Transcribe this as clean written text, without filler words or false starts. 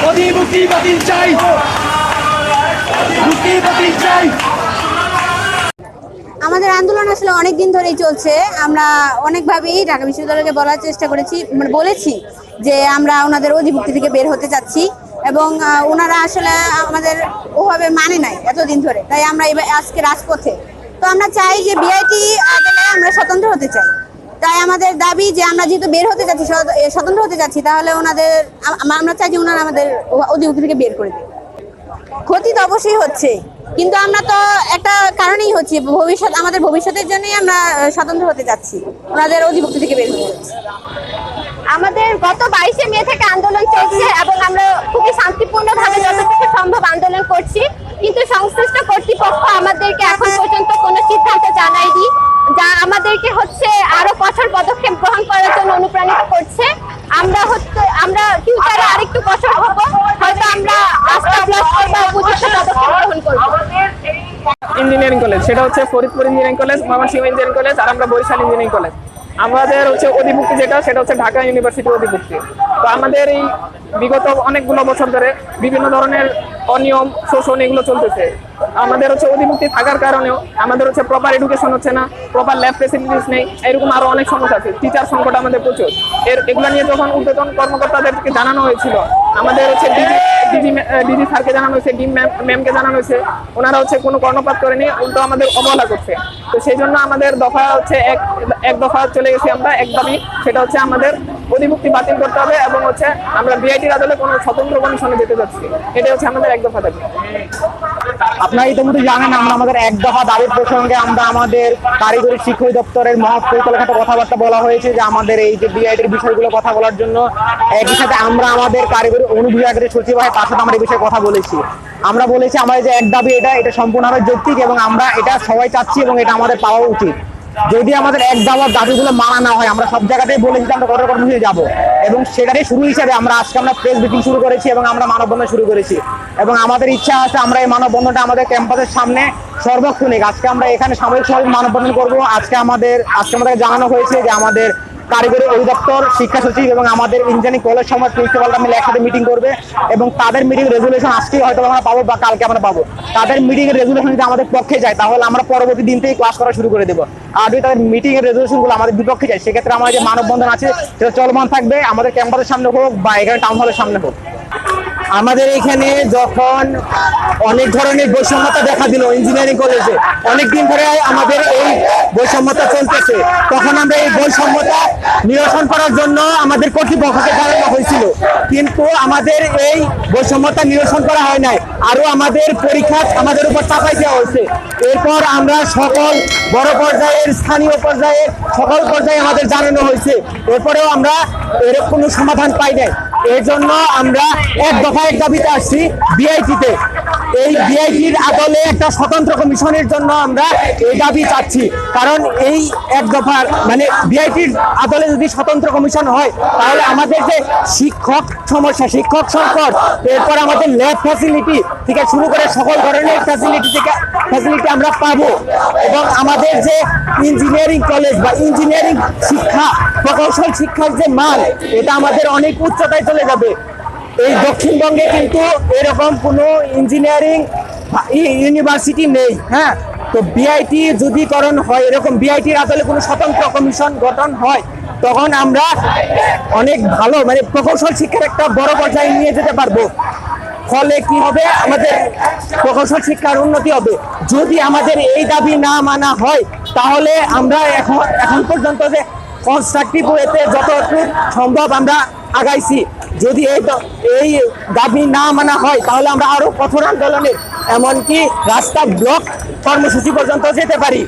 মুক্তি বাতিল চাই, মুক্তি বাতিল চাই। আমাদের আন্দোলন আসলে অনেক দিন ধরেই চলছে। আমরা অনেকভাবেই ঢাকা বিশ্ববিদ্যালয়কে বলার চেষ্টা করেছি, মানে বলেছি যে আমরা ওনাদের অধিভুক্তি থেকে বের হতে চাচ্ছি, এবং ওনারা আসলে আমাদের ওভাবে মানে নাই এতদিন ধরে। তাই আমরা এবার আজকে রাজপথে। তো আমরা চাই যে বিআইটি আদালে আমরা স্বতন্ত্র হতে চাই। তাই আমাদের দাবি যে আমরা যেহেতু বের হতে যাচ্ছি, স্বতন্ত্র হতে যাচ্ছি, তাহলে ওনাদের আমরা চাই যে ওনারা আমাদের অধিভুক্তি থেকে বের করে দেয়। ক্ষতি তো অবশ্যই হচ্ছে, কিন্তু আমরা তো একটা কারণেই হচ্ছে, আমাদের ভবিষ্যতের জন্যই আমরা স্বতন্ত্র হতে যাচ্ছি, ওনাদের অধিভুক্তি থেকে বের হতে যাচ্ছি। আমাদের গত 22শে মে থেকে আন্দোলন চলছে এবং আমরা খুবই শান্তিপূর্ণভাবে যতটুকু সম্ভব আন্দোলন করছি, কিন্তু সংশ্লিষ্ট কর্তৃপক্ষ আমাদেরকে এখন পর্যন্ত কোনো সিদ্ধান্ত জানায়নি, যা আমাদেরকে আরো কঠোর পদক্ষেপ গ্রহণ করার জন্য অনুপ্রাণিত করছে। আমরা ফিউচারে আরেকটু কঠোর হব, হয়তো আমরা রাস্তা ব্লক করবো, উপযুক্ত পদক্ষেপ গ্রহণ করবো। ইঞ্জিনিয়ারিং কলেজ, সেটা হচ্ছে Faridpur engineering college, Mymensingh engineering college, আর আমরা বরিশাল ইঞ্জিনিয়ারিং কলেজ। আমাদের অধিভুক্তি সেটা হচ্ছে ঢাকা ইউনিভার্সিটি অধিভুক্তি। তো আমাদের এই বিগত অনেকগুলো বছর ধরে বিভিন্ন ধরনের অনিয়ম, শোষণ এগুলো চলতেছে। আমাদের অধিভুক্তি থাকার কারণেও আমাদের প্রপার এডুকেশন হচ্ছে না, প্রপার ল্যাব ফেসিলিটিস নেই, এরকম আরো অনেক সমস্যা আছে। টিচার সংকট আমাদের প্রচুর। এগুলো নিয়ে যখন ঊর্ধ্বতন কর্মকর্তাদেরকে জানানো হয়েছিল, আমাদের ডিজি স্যারকে জানানো হয়েছে, ডিম ম্যামকে জানানো হয়েছে, ওনারা কোনো কর্ণপাত করেনি, উল্টো আমাদের অবহেলা করছে। তো সেই জন্য আমাদের দফা এক দফা চলে গেছি আমরা, এক দাবি, সেটা হচ্ছে আমাদের অধিভুক্তি বাতিল করতে হবে এবং আমরা বিআইটির আদালতে কোনো স্বতন্ত্র কমিশনে যেতে যাচ্ছি। এটাই আমাদের এক দফা দাবি। আপনারা ইতিমধ্যে জানেন আমরা আমাদের এক দফা দাবির প্রসঙ্গে আমরা আমাদের কারিগরি শিক্ষা দপ্তরের মহৎ পরিচালকের সাথে কথাবার্তা বলা হয়েছে যে আমাদের এই যে বিআইটির বিষয়গুলো কথা বলার জন্য। একই সাথে আমরা আমাদের কারিগরি অনুবিভাগের সচিব হয় তার সাথে আমরা এই বিষয়ে কথা বলেছি। আমরা বলেছি আমাদের যে এক দাবি এটা সম্পূর্ণভাবে যৌক্তিক এবং আমরা এটা সবাই চাচ্ছি এবং এটা আমাদের পাওয়া উচিত। যদি আমাদের এক দফার দাবিগুলো মানা না হয়, আমরা সব জায়গাতেই বলেছি আমরা কঠোর কর্মসূচি যাবো, এবং সেটারই শুরু হিসাবে আজকে আমরা প্রেস মিটিং শুরু করেছি এবং আমরা মানববন্ধন শুরু করেছি। এবং আমাদের ইচ্ছা আছে আমরা এই মানববন্ধনটা আমাদের ক্যাম্পাসের সামনে সর্বক্ষণিক আজকে আমরা এখানে সাময়িকভাবে মানববন্ধন করবো। আজকে আমাদের জানানো হয়েছে যে আমাদের কারিগরি অধিদপ্তর, শিক্ষা সচিব এবং আমাদের ইঞ্জিনিয়ারিং কলেজ সমাজ প্রিন্সিপালরা মিলে একসাথে মিটিং করবে এবং তাদের মিটিং রেজুলেশন আজকে হয়তো আমরা পাবো বা কালকে আমরা পাবো। তাদের মিটিং এর রেজুলেশন যদি আমাদের পক্ষে যায় তাহলে আমরা পরবর্তী দিন থেকে ক্লাস করা শুরু করে দেবো। আর যদি তাদের মিটিং এর রেজুলেশন গুলো আমাদের বিপক্ষে যায়, সেক্ষেত্রে আমাদের যে মানববন্ধন আছে সেটা চলমান থাকবে, আমাদের ক্যাম্পাসের সামনে হোক বা এখানে টাউন হলের সামনে হোক। আমাদের এখানে যখন অনেক ধরনের বৈষম্যতা দেখা দিল ইঞ্জিনিয়ারিং কলেজে, অনেকদিন ধরে আমাদের এই বৈষম্যতা চলতেছে, তখন আমরা এই বৈষম্যতা নিরসন করার জন্য আমাদের কর্তৃপক্ষকে জানানো হয়েছিল, কিন্তু আমাদের এই বৈষম্যতা নিরসন করা হয় নাই, আরো আমাদের পরীক্ষা আমাদের উপর চাপাই দেওয়া হয়েছে। এরপর আমরা সকল বড় পর্যায়ের, স্থানীয় পর্যায়ের সকল পর্যায়ে আমাদের জানানো হয়েছে, এরপরেও আমরা এর কোনো সমাধান পাই নাই। এর জন্য আমরা এক দফায় দাবিতে আসছি বিআইটিতে। এই বিআইটির আদলে একটা স্বতন্ত্র কমিশনের জন্য আমরা এই দাবি চাচ্ছি, কারণ এই এক দফার বিআইটির আদলে যদি স্বতন্ত্র কমিশন হয় তাহলে আমাদের যে শিক্ষক সমস্যা, শিক্ষক সংকট, এরপর আমাদের ল্যাব ফ্যাসিলিটি থেকে শুরু করে সকল ধরনের ফ্যাসিলিটি আমরা পাবো, এবং আমাদের যে ইঞ্জিনিয়ারিং কলেজ বা ইঞ্জিনিয়ারিং শিক্ষা, প্রকৌশল শিক্ষার যে মান, এটা আমাদের অনেক উচ্চতায় চলে যাবে। এই দক্ষিণবঙ্গে কিন্তু এরকম কোনো ইঞ্জিনিয়ারিং ইউনিভার্সিটি নেই। হ্যাঁ, তো বিআইটি যদি হয়, এরকম বিআইটির আদলে কোনো স্বতন্ত্র কমিশন গঠন হয়, তখন আমরা অনেক ভালো প্রকৌশল শিক্ষার একটা বড় পর্যায়ে নিয়ে যেতে পারবো। ফলে কি হবে, আমাদের প্রকৌশল শিক্ষার উন্নতি হবে। যদি আমাদের এই দাবি না মানা হয় তাহলে আমরা এখন পর্যন্ত যে কনস্ট্রাকটিভ ওয়েতে যতটুকু সম্ভব আমরা আগাইছি, যদি এই দাবি না মানা হয় তাহলে আমরা আরো কঠোর আন্দোলনের, এমনকি রাস্তা ব্লক কর্মসূচি পর্যন্ত যেতে পারি।